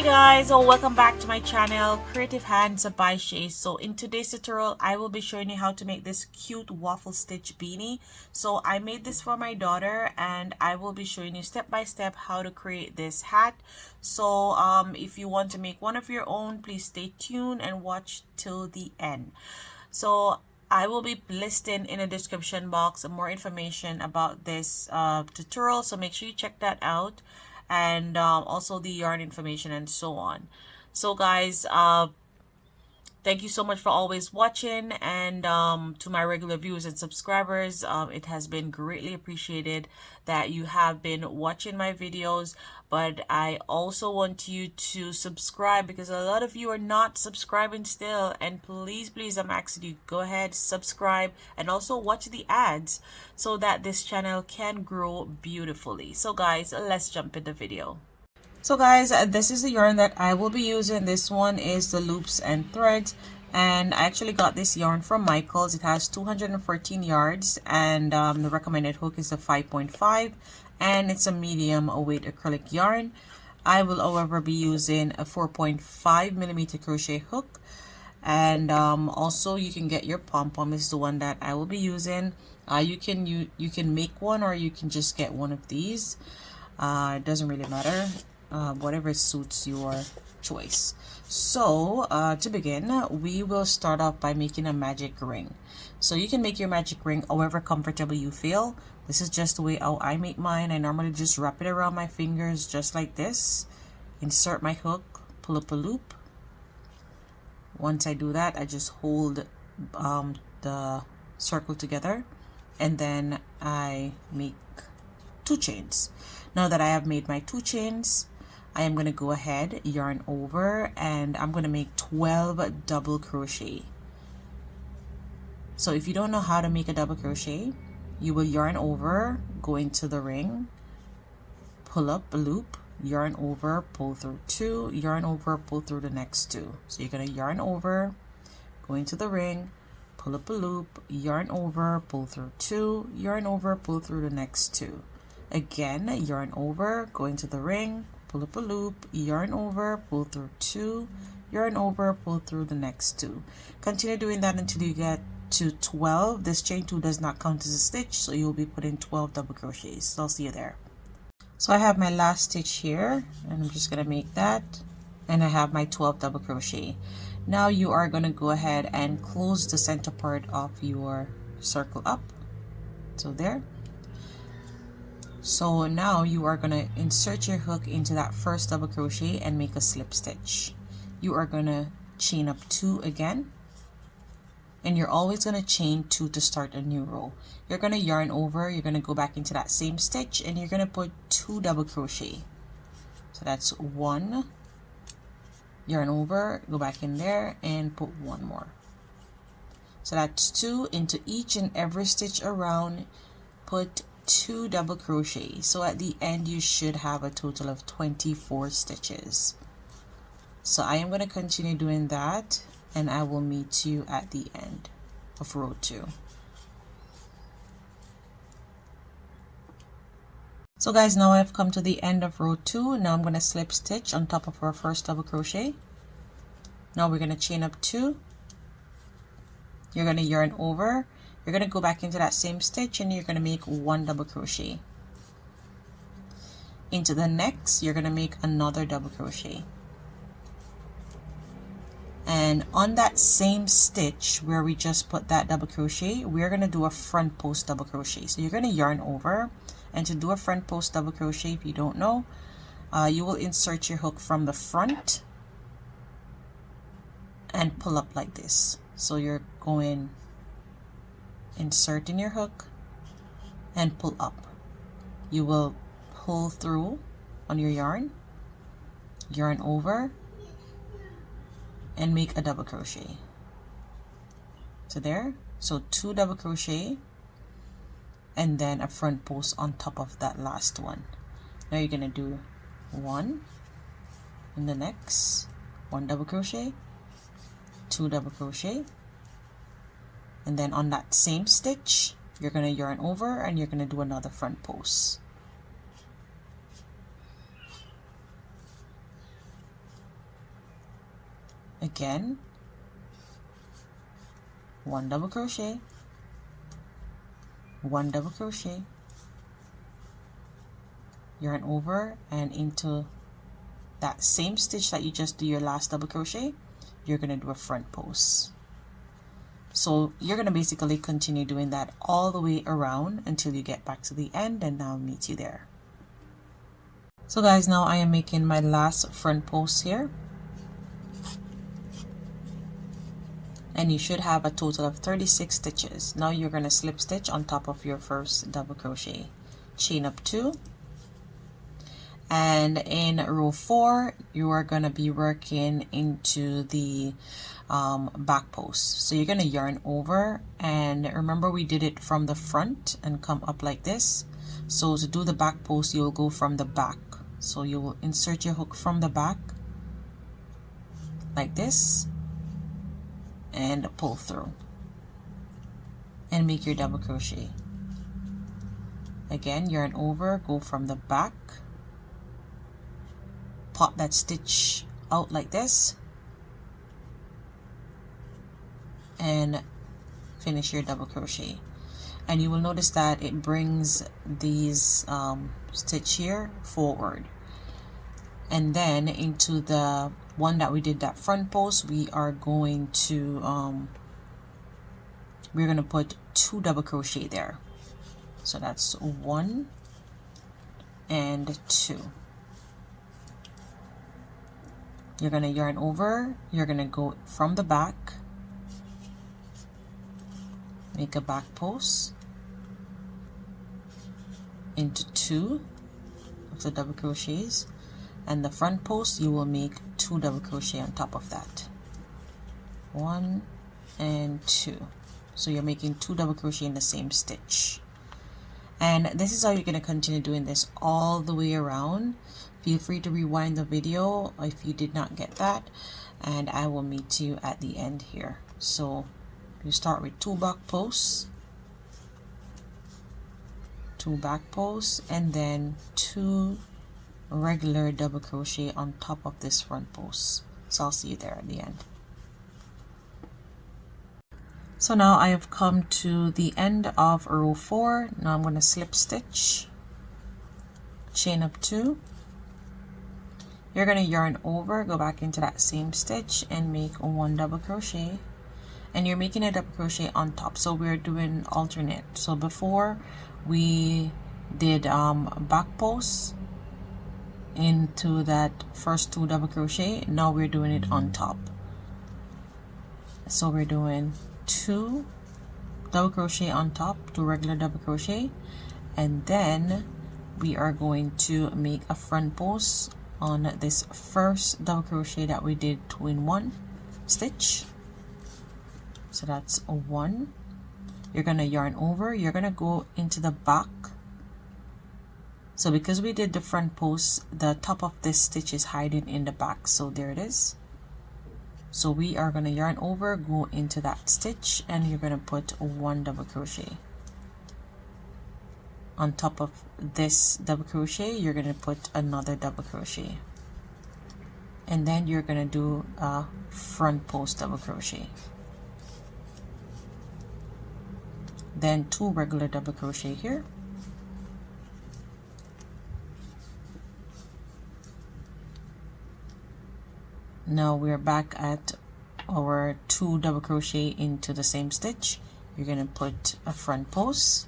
Guys, welcome back to my channel, Creative Hands by Shay. So in today's tutorial I will be showing you how to make this cute waffle stitch beanie. So I made this for my daughter and I will be showing you step by step how to create this hat. So if you want to make one of your own, please stay tuned and watch till the end. So I will be listing in the description box more information about this tutorial, so make sure you check that out, and also the yarn information and so on. So guys, thank you so much for always watching, and to my regular viewers and subscribers, it has been greatly appreciated that you have been watching my videos. But I also want you to subscribe, because a lot of you are not subscribing still, and please I'm asking you, go ahead, subscribe, and also watch the ads so that this channel can grow beautifully. So guys, let's jump in the video. So guys, this is the yarn that I will be using. This one is the loops and threads, and I actually got this yarn from Michaels. It has 214 yards, and the recommended hook is a 5.5, and it's a medium weight acrylic yarn. I will however be using a 4.5 millimeter crochet hook, and also you can get your pom-pom. This is the one that I will be using. You can make one, or you can just get one of these. It doesn't really matter. Whatever suits your choice. So to begin, we will start off by making a magic ring. So you can make your magic ring however comfortable you feel. This is just the way how I make mine. I normally just wrap it around my fingers just like this, insert my hook, pull up a loop. Once I do that, I just hold the circle together, and then I make 2 chains. Now that I have made my 2 chains, I am going to go ahead, yarn over, and I'm going to make 12 double crochet. So if you don't know how to make a double crochet, you will yarn over, go into the ring, pull up a loop, yarn over, pull through 2, yarn over, pull through the next 2. So you're going to yarn over, go into the ring, pull up a loop, yarn over, pull through 2, yarn over, pull through the next 2. Again, yarn over, go into the ring, pull up a loop, yarn over, pull through 2, yarn over, pull through the next 2. Continue doing that until you get to 12. This chain 2 does not count as a stitch, so you'll be putting 12 double crochets. So I'll see you there. So I have my last stitch here, and I'm just going to make that, and I have my 12 double crochet. Now you are going to go ahead and close the center part of your circle up. So there. So now you are going to insert your hook into that first double crochet and make a slip stitch. You are going to chain up 2 again, and you're always going to chain 2 to start a new row. You're going to yarn over, you're going to go back into that same stitch, and you're going to put 2 double crochet. So that's 1, yarn over, go back in there and put 1 more. So that's 2 into each and every stitch around, put 2 double crochet. So at the end you should have a total of 24 stitches. So I am going to continue doing that, and I will meet you at the end of row 2. So guys, now I've come to the end of row 2. Now I'm going to slip stitch on top of our first double crochet. Now we're going to chain up 2. You're going to yarn over, you're going to go back into that same stitch, and you're going to make 1 double crochet. Into the next, you're going to make another double crochet. And on that same stitch where we just put that double crochet, we're going to do a front post double crochet. So you're going to yarn over, and to do a front post double crochet, if you don't know, you will insert your hook from the front and pull up like this. So you're going insert in your hook and pull up. You will pull through on your yarn, yarn over, and make a double crochet. So there, so 2 double crochet, and then a front post on top of that last one. Now you're gonna do 1 in the next, 1 double crochet, 2 double crochet, and then on that same stitch you're going to yarn over and you're going to do another front post. again, 1 double crochet, 1 double crochet, yarn over and into that same stitch that you just do your last double crochet, you're going to do a front post. So you're going to basically continue doing that all the way around until you get back to the end, and I'll meet you there. So guys, now I am making my last front post here, and you should have a total of 36 stitches. Now you're going to slip stitch on top of your first double crochet, chain up 2, and in row 4 you are going to be working into the back post. So you're going to yarn over, and remember we did it from the front and come up like this. So to do the back post, you'll go from the back. So you will insert your hook from the back like this and pull through and make your double crochet. Again, yarn over, go from the back, pop that stitch out like this, and finish your double crochet. And you will notice that it brings these stitch here forward, and then into the one that we did that front post, we are going to we're going to put 2 double crochet there. So that's 1 and 2. You're going to yarn over, you're going to go from the back, make a back post into 2 of the double crochets, and the front post you will make 2 double crochet on top of that, 1 and 2. So you're making 2 double crochet in the same stitch, and this is how you're going to continue doing this all the way around. Feel free to rewind the video if you did not get that, and I will meet you at the end here. So you start with 2 back posts, 2 back posts, and then 2 regular double crochet on top of this front post. So I'll see you there at the end. So now I have come to the end of row 4. Now I'm going to slip stitch, chain up 2. You're going to yarn over, go back into that same stitch and make 1 double crochet, and you're making a double crochet on top. So we're doing alternate. So before we did back posts into that first 2 double crochet, now we're doing it on top. So we're doing 2 double crochet on top, 2 regular double crochet, and then we are going to make a front post on this first double crochet that we did 2 in 1 stitch. So that's 1. You're going to yarn over, you're going to go into the back. So because we did the front post, the top of this stitch is hiding in the back, so there it is. So we are going to yarn over, go into that stitch, and you're going to put 1 double crochet. On top of this double crochet, you're going to put another double crochet, and then you're going to do a front post double crochet, then 2 regular double crochet here, now we're back at our 2 double crochet into the same stitch. You're going to put a front post,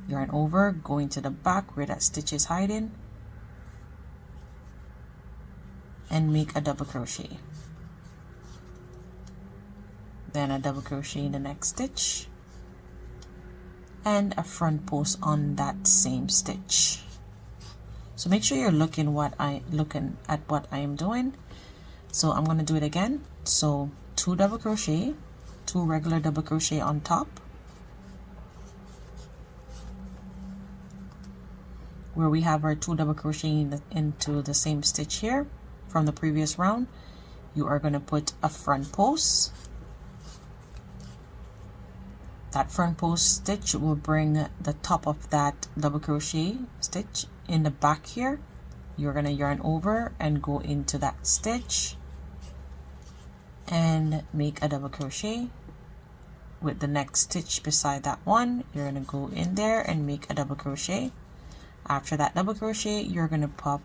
yarn over, go into the back where that stitch is hiding, and make a double crochet, then a double crochet in the next stitch, and a front post on that same stitch. So make sure you're looking at what I am doing. So I'm going to do it again. So 2 double crochet, 2 regular double crochet on top, where we have our 2 double crochet into the same stitch here from the previous round. You are going to put a front post. That front post stitch will bring the top of that double crochet stitch in the back here. You're going to yarn over and go into that stitch, and make a double crochet with the next stitch beside that one. You're going to go in there and make a double crochet. After that double crochet, you're going to pop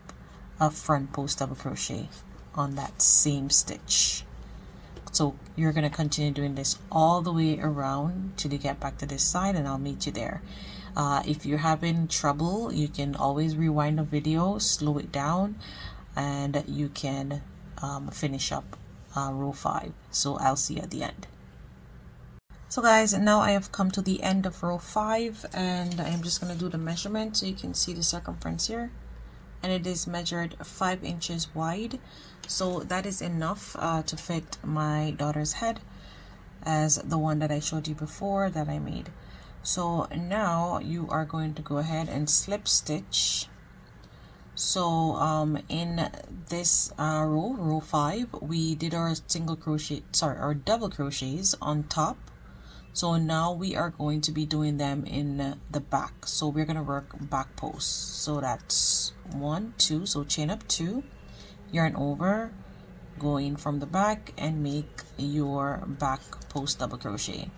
a front post double crochet on that same stitch. So you're going to continue doing this all the way around till you get back to this side, and I'll meet you there. If you're having trouble, you can always rewind the video, slow it down, and you can finish up row 5. So I'll see you at the end. So guys, now I have come to the end of row 5, and I'm just going to do the measurement so you can see the circumference here. And it is measured 5 inches wide, so that is enough to fit my daughter's head, as the one that I showed you before that I made. So now you are going to go ahead and slip stitch. So in this row 5, we did our our double crochets on top. So now we are going to be doing them in the back. So we're going to work back posts. So that's 1, 2. So chain up 2, yarn over, going from the back, and make your back post double crochet.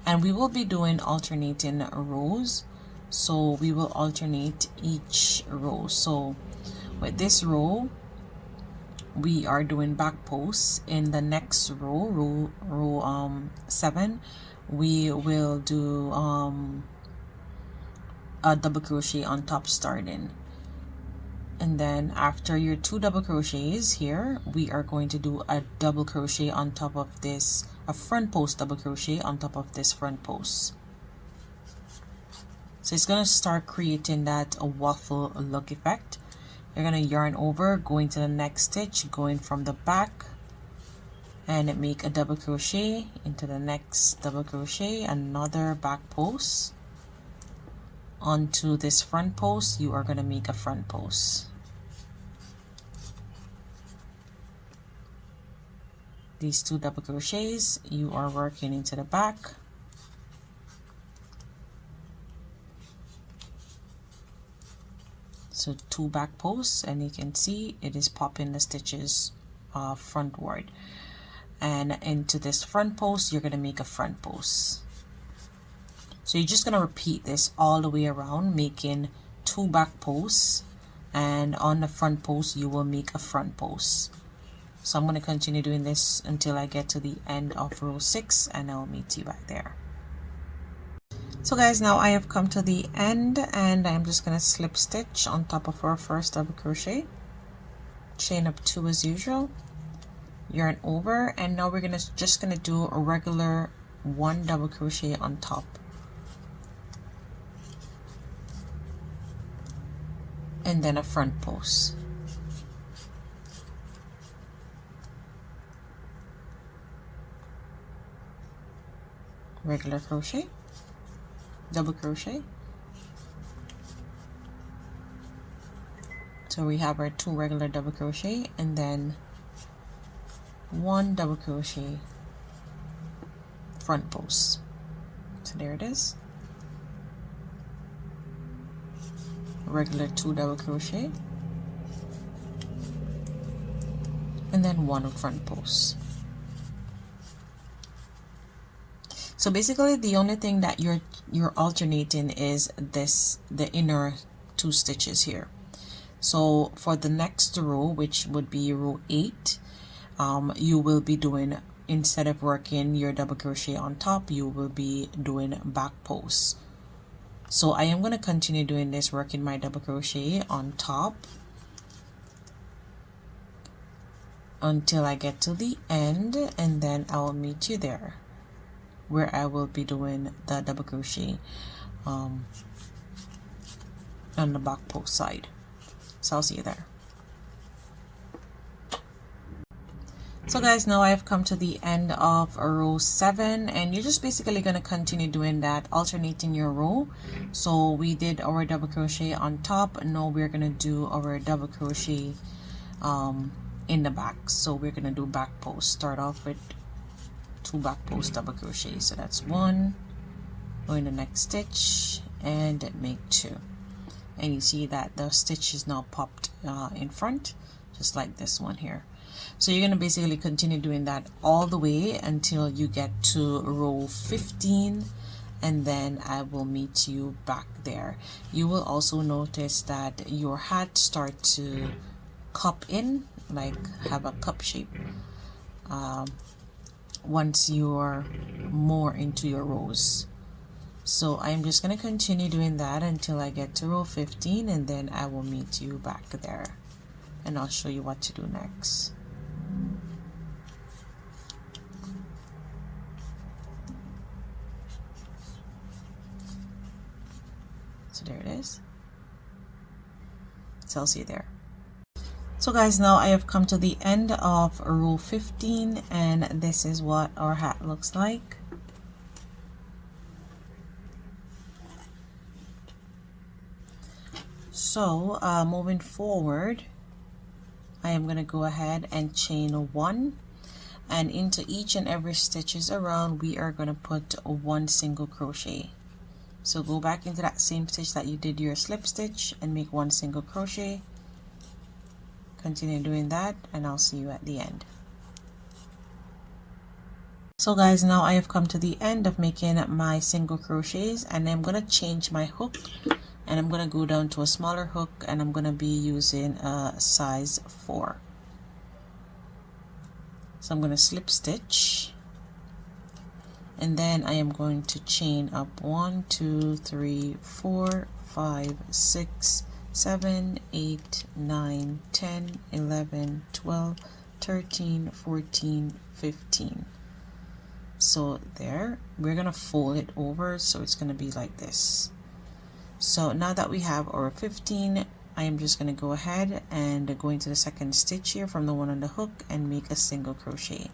And we will be doing alternating rows. So we will alternate each row. So with this row, we are doing back posts. In the next row, row 7, we will do a double crochet on top starting. And then after your 2 double crochets here, we are going to do a double crochet on top of this, a front post double crochet on top of this front post. So it's going to start creating that waffle look effect. You're going to yarn over, going to the next stitch, going from the back, and make a double crochet into the next double crochet, another back post. Onto this front post, you are going to make a front post. These 2 double crochets, you are working into the back. So 2 back posts, and you can see it is popping the stitches frontward. And into this front post, you're going to make a front post. So you're just going to repeat this all the way around, making 2 back posts, and on the front post you will make a front post. So I'm going to continue doing this until I get to the end of row 6, and I'll meet you back there. So guys, now I have come to the end, and I'm just going to slip stitch on top of our first double crochet, chain up 2 as usual, yarn over, and now we're just gonna do a regular 1 double crochet on top, and then a front post. Regular crochet, double crochet. So we have our 2 regular double crochet, and then 1 double crochet front post. So there it is. Regular 2 double crochet, and then 1 front post. So basically the only thing that you're alternating is the inner 2 stitches here. So for the next row, which would be row 8, you will be doing, instead of working your double crochet on top, you will be doing back posts. So I am going to continue doing this, working my double crochet on top until I get to the end, and then I will meet you there, where I will be doing the double crochet on the back post side. So I'll see you there. So guys, now I have come to the end of row 7, and you're just basically going to continue doing that, alternating your row. So we did our double crochet on top, and now we're going to do our double crochet in the back. So we're going to do back post. Start off with 2 back post double crochet. So that's 1, go in the next stitch and make 2, and you see that the stitch is now popped in front, just like this one here. So you're going to basically continue doing that all the way until you get to row 15, and then I will meet you back there. You will also notice that your hat start to cup in, like have a cup shape, once you're more into your rows. So I'm just going to continue doing that until I get to row 15, and then I will meet you back there and I'll show you what to do next. So there it is. So I'll see you there. So guys, now I have come to the end of row 15, and this is what our hat looks like. So moving forward, I am going to go ahead and chain 1, and into each and every stitches around we are going to put 1 single crochet. So go back into that same stitch that you did your slip stitch and make 1 single crochet. Continue doing that, and I'll see you at the end. So guys, now I have come to the end of making my single crochets, and I'm going to change my hook, and I'm going to go down to a smaller hook, and I'm going to be using a size 4. So I'm going to slip stitch, and then I am going to chain up 1, 2, 3, 4, 5, 6, 7, 8, 9, 10, 11, 12, 13, 14, 15. So there, we're going to fold it over, so it's going to be like this. So now that we have our 15, I am just going to go ahead and go into the second stitch here from the one on the hook and make a single crochet.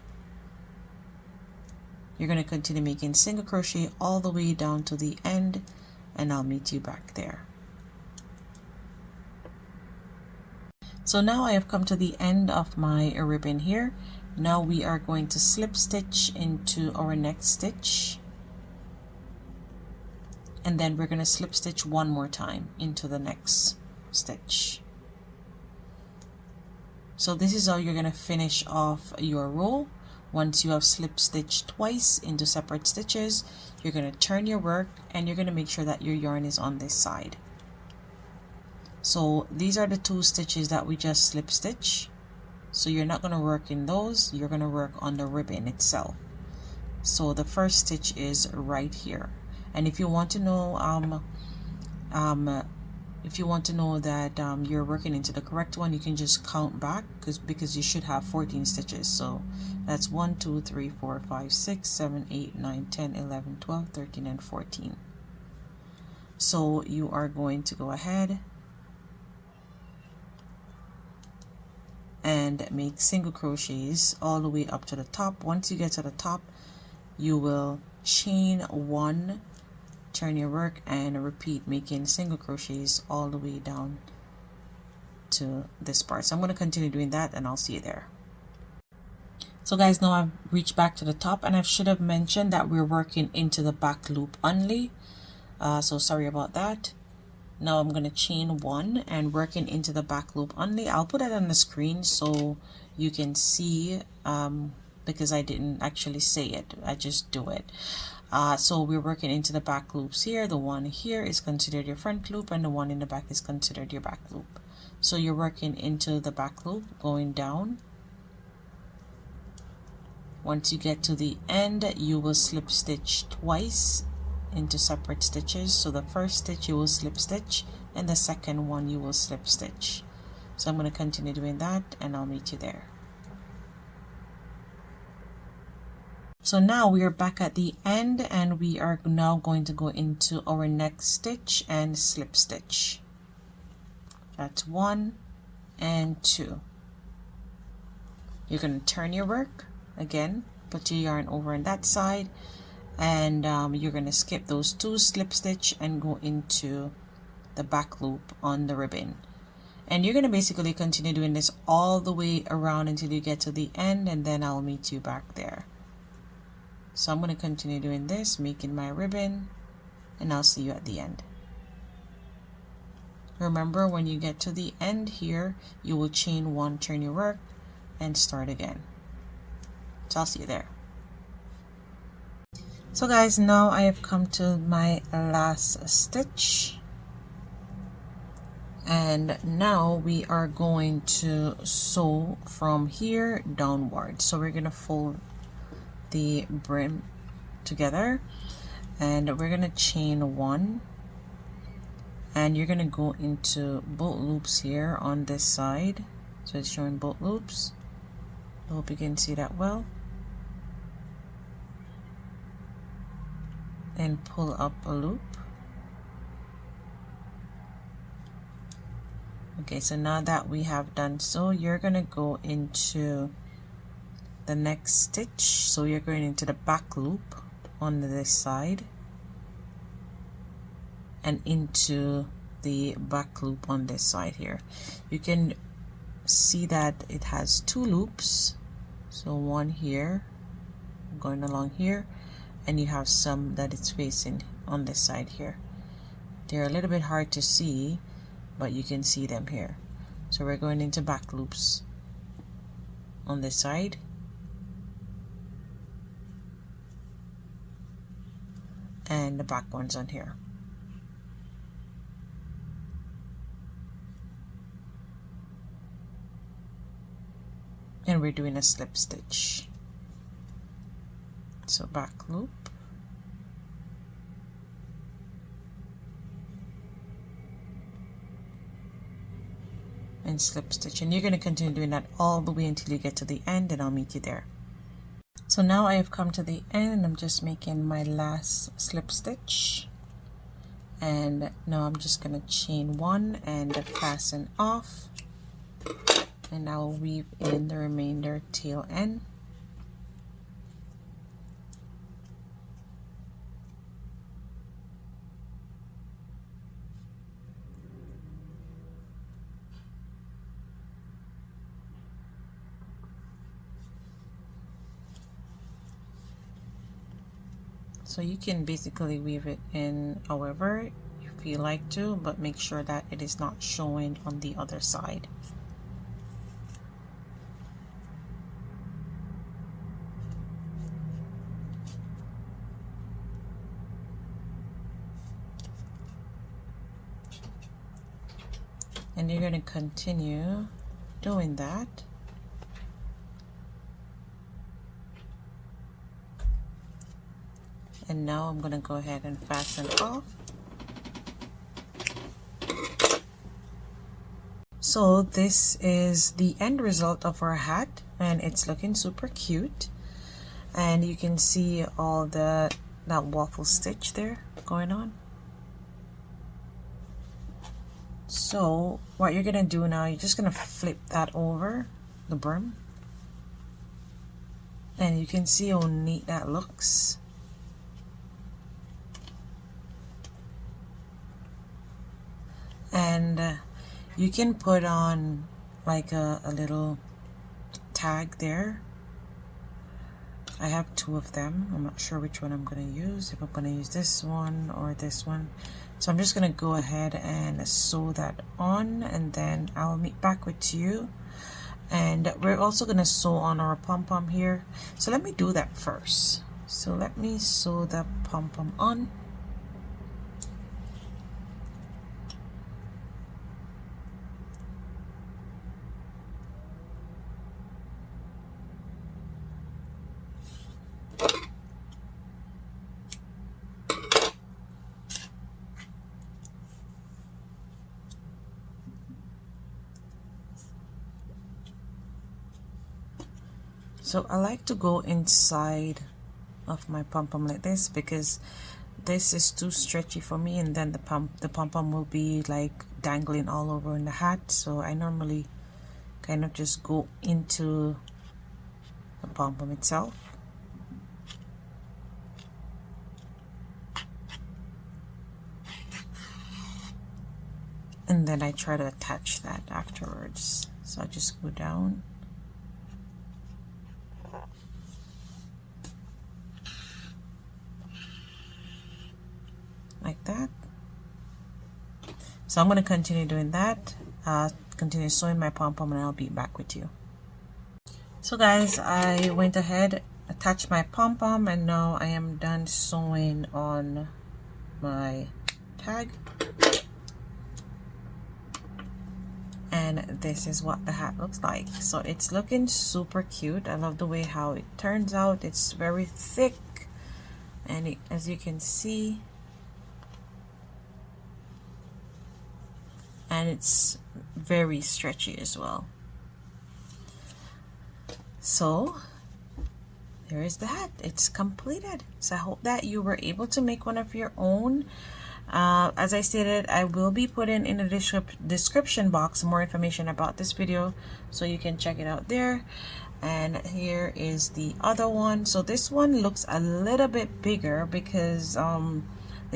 You're going to continue making single crochet all the way down to the end, and I'll meet you back there. So now I have come to the end of my ribbon here. Now we are going to slip stitch into our next stitch, and then we're going to slip stitch 1 more time into the next stitch. So this is how you're going to finish off your row. Once you have slip stitched twice into separate stitches, you're going to turn your work, and you're going to make sure that your yarn is on this side. So these are the 2 stitches that we just slip stitch. So you're not going to work in those, you're going to work on the ribbon itself. So the first stitch is right here. And if you want to know that you're working into the correct one, you can just count back, because you should have 14 stitches. So that's 1, 2, 3, 4, 5, 6, 7, 8, 9, 10, 11, 12, 13, and 14. So you are going to go ahead and make single crochets all the way up to the top. Once you get to the top, you will chain 1, turn your work, and repeat making single crochets all the way down to this part. So I'm going to continue doing that, and I'll see you there. So guys, now I've reached back to the top, and I should have mentioned that we're working into the back loop only. So sorry about that. Now I'm going to chain 1 and working into the back loop only. I'll put it on the screen so you can see, because I didn't actually say it, I just do it. So we're working into the back loops here. The one here is considered your front loop, and the one in the back is considered your back loop. So you're working into the back loop, going down. Once you get to the end, you will slip stitch twice into separate stitches. So the first stitch you will slip stitch, and the second one you will slip stitch. So I'm going to continue doing that, and I'll meet you there. So now we are back at the end, and we are now going to go into our next stitch and slip stitch. That's 1 and 2. You're going to turn your work again, put your yarn over on that side, and you're going to skip those 2 slip stitch and go into the back loop on the ribbon. And you're going to basically continue doing this all the way around until you get to the end, and then I'll meet you back there. So I'm going to continue doing this, making my ribbon, and I'll see you at the end. Remember, when you get to the end here, you will chain 1, turn your work, and start again. So I'll see you there. So guys, now I have come to my last stitch, and now we are going to sew from here downward. So we're gonna fold the brim together, and we're gonna chain 1, and you're gonna go into both loops here on this side. So it's showing both loops. I hope you can see that well. And pull up a loop. Okay, so now that we have done so, you're gonna go into the next stitch. So you're going into the back loop on this side and into the back loop on this side here. You can see that it has 2 loops, so one here going along here, and you have some that it's facing on this side here. They're a little bit hard to see, but you can see them here. So we're going into back loops on this side, and the back ones on here. And we're doing a slip stitch. So back loop, and slip stitch, and you're going to continue doing that all the way until you get to the end, and I'll meet you there. So now I have come to the end, and I'm just making my last slip stitch, and now I'm just going to chain 1 and fasten off, and I'll weave in the remainder tail end. So you can basically weave it in however you feel like to, but make sure that it is not showing on the other side. And you're going to continue doing that. And now I'm going to go ahead and fasten off. So this is the end result of our hat, and it's looking super cute. And you can see all that waffle stitch there going on. So what you're gonna do now, you're just gonna flip that over the brim, and you can see how neat that looks. And you can put on like a little tag there. I have 2 of them. I'm not sure which one I'm going to use, if I'm going to use this one or this one. So I'm just going to go ahead and sew that on, and then I'll meet back with you. And we're also going to sew on our pom-pom here. So let me do that first. So let me sew the pom-pom on. So I like to go inside of my pom-pom like this, because this is too stretchy for me, and then the pom-pom will be like dangling all over in the hat. So I normally kind of just go into the pom-pom itself. And then I try to attach that afterwards. So I just go down. Like that. So I'm going to continue doing that, continue sewing my pom-pom, and I'll be back with you. So guys, I went ahead, attached my pom-pom, and now I am done sewing on my tag. And this is what the hat looks like. So it's looking super cute. I love the way how it turns out. It's very thick, and as you can see, and it's very stretchy as well. So there is the hat. It's completed. So I hope that you were able to make one of your own. As I stated, I will be putting in the description box more information about this video, so you can check it out there. And here is the other one. So this one looks a little bit bigger because the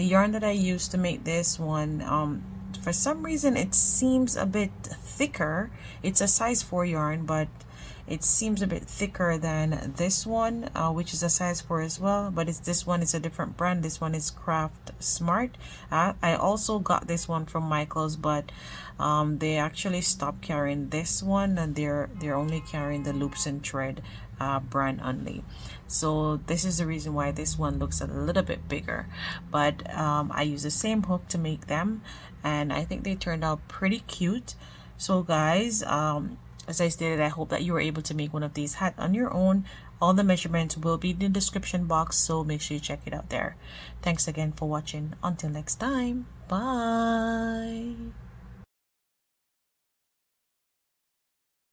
yarn that I used to make this one, for some reason it seems a bit thicker. It's a size 4 yarn, but it seems a bit thicker than this one, which is a size 4 as well, but this one is a different brand. This one is Craft Smart. I also got this one from Michael's, but they actually stopped carrying this one, and they're only carrying the Loops and Thread brand only. So this is the reason why this one looks a little bit bigger, but I use the same hook to make them, and I think they turned out pretty cute. So guys, as I stated, I hope that you were able to make one of these hats on your own. All the measurements will be in the description box, so make sure you check it out there. Thanks again for watching. Until next time, bye.